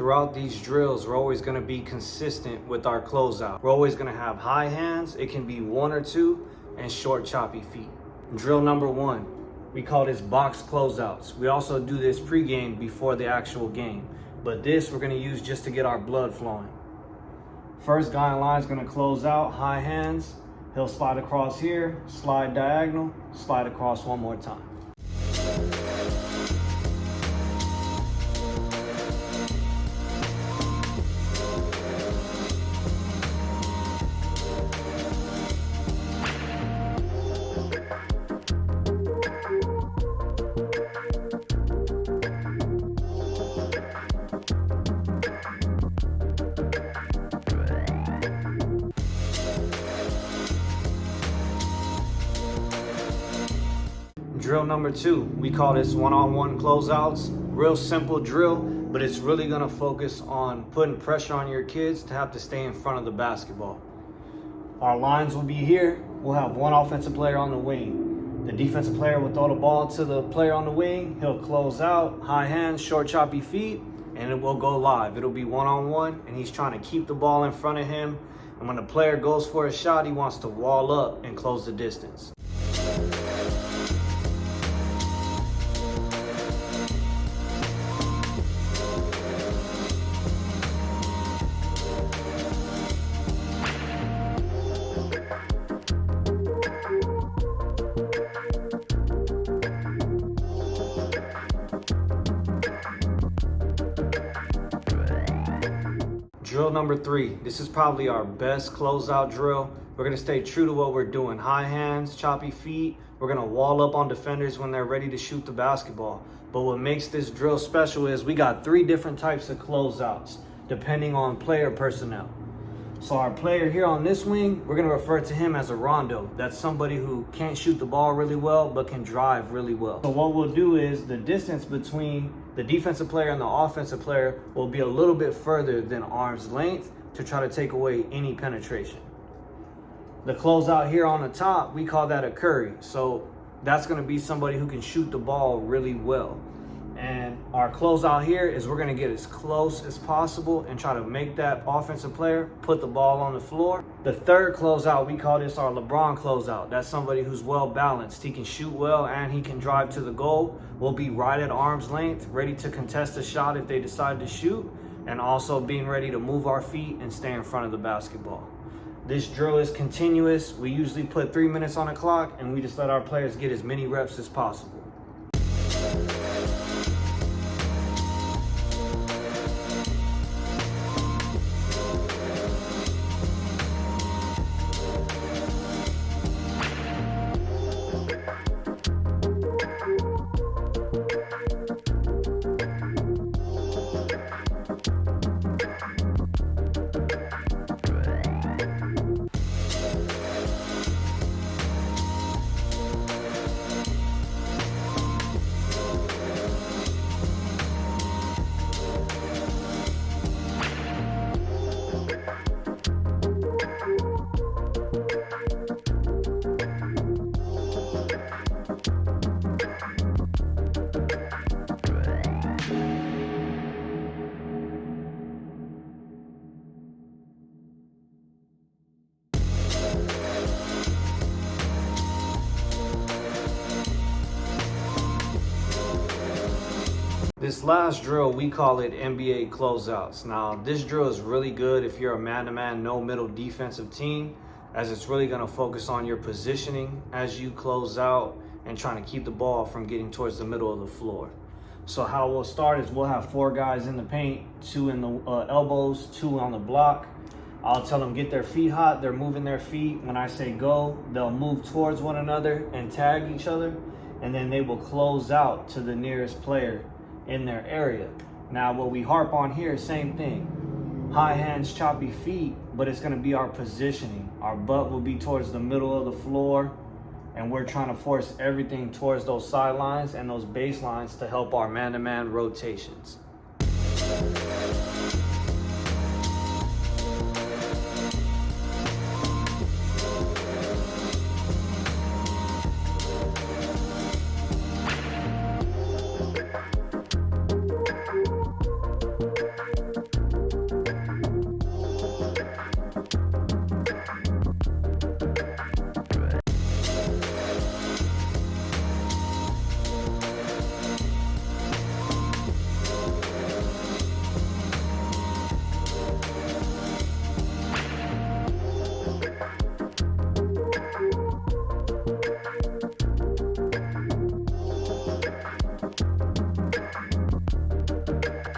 throughout these drills, we're always going to be consistent with our closeout. We're always going to have high hands. It can be 1 or 2 and short choppy feet. Drill number 1, we call this box closeouts. We also do this pregame before the actual game, but this we're going to use just to get our blood flowing. First guy in line is going to close out, high hands. He'll slide across here, slide diagonal, slide across one more time. Drill number 2, we call this one-on-one closeouts. Real simple drill, but it's really gonna focus on putting pressure on your kids to have to stay in front of the basketball. Our lines will be here. We'll have one offensive player on the wing. The defensive player will throw the ball to the player on the wing. He'll close out, high hands, short choppy feet, and it will go live. It'll be one-on-one, and he's trying to keep the ball in front of him. And when the player goes for a shot, he wants to wall up and close the distance. Drill number 3, this is probably our best closeout drill. We're gonna stay true to what we're doing. High hands, choppy feet. We're gonna wall up on defenders when they're ready to shoot the basketball. But what makes this drill special is we got 3 different types of closeouts depending on player personnel. So our player here on this wing, we're gonna refer to him as a rondo. That's somebody who can't shoot the ball really well, but can drive really well. So what we'll do is the distance between the defensive player and the offensive player will be a little bit further than arm's length to try to take away any penetration. The closeout here on the top, we call that a Curry. So that's gonna be somebody who can shoot the ball really well. And our closeout here is we're gonna get as close as possible and try to make that offensive player put the ball on the floor. The third closeout, we call this our LeBron closeout. That's somebody who's well balanced. He can shoot well and he can drive to the goal. We'll be right at arm's length, ready to contest a shot if they decide to shoot, and also being ready to move our feet and stay in front of the basketball. This drill is continuous. We usually put 3 minutes on the clock and we just let our players get as many reps as possible. This last drill, we call it NBA closeouts. Now, this drill is really good if you're a man-to-man, no-middle defensive team, as it's really gonna focus on your positioning as you close out and trying to keep the ball from getting towards the middle of the floor. So how we'll start is we'll have 4 guys in the paint, 2 in the elbows, 2 on the block. I'll tell them get their feet hot, they're moving their feet. When I say go, they'll move towards one another and tag each other, and then they will close out to the nearest player in their area. Now what we harp on here, same thing. High hands, choppy feet, but it's gonna be our positioning. Our butt will be towards the middle of the floor, and we're trying to force everything towards those sidelines and those baselines to help our man-to-man rotations.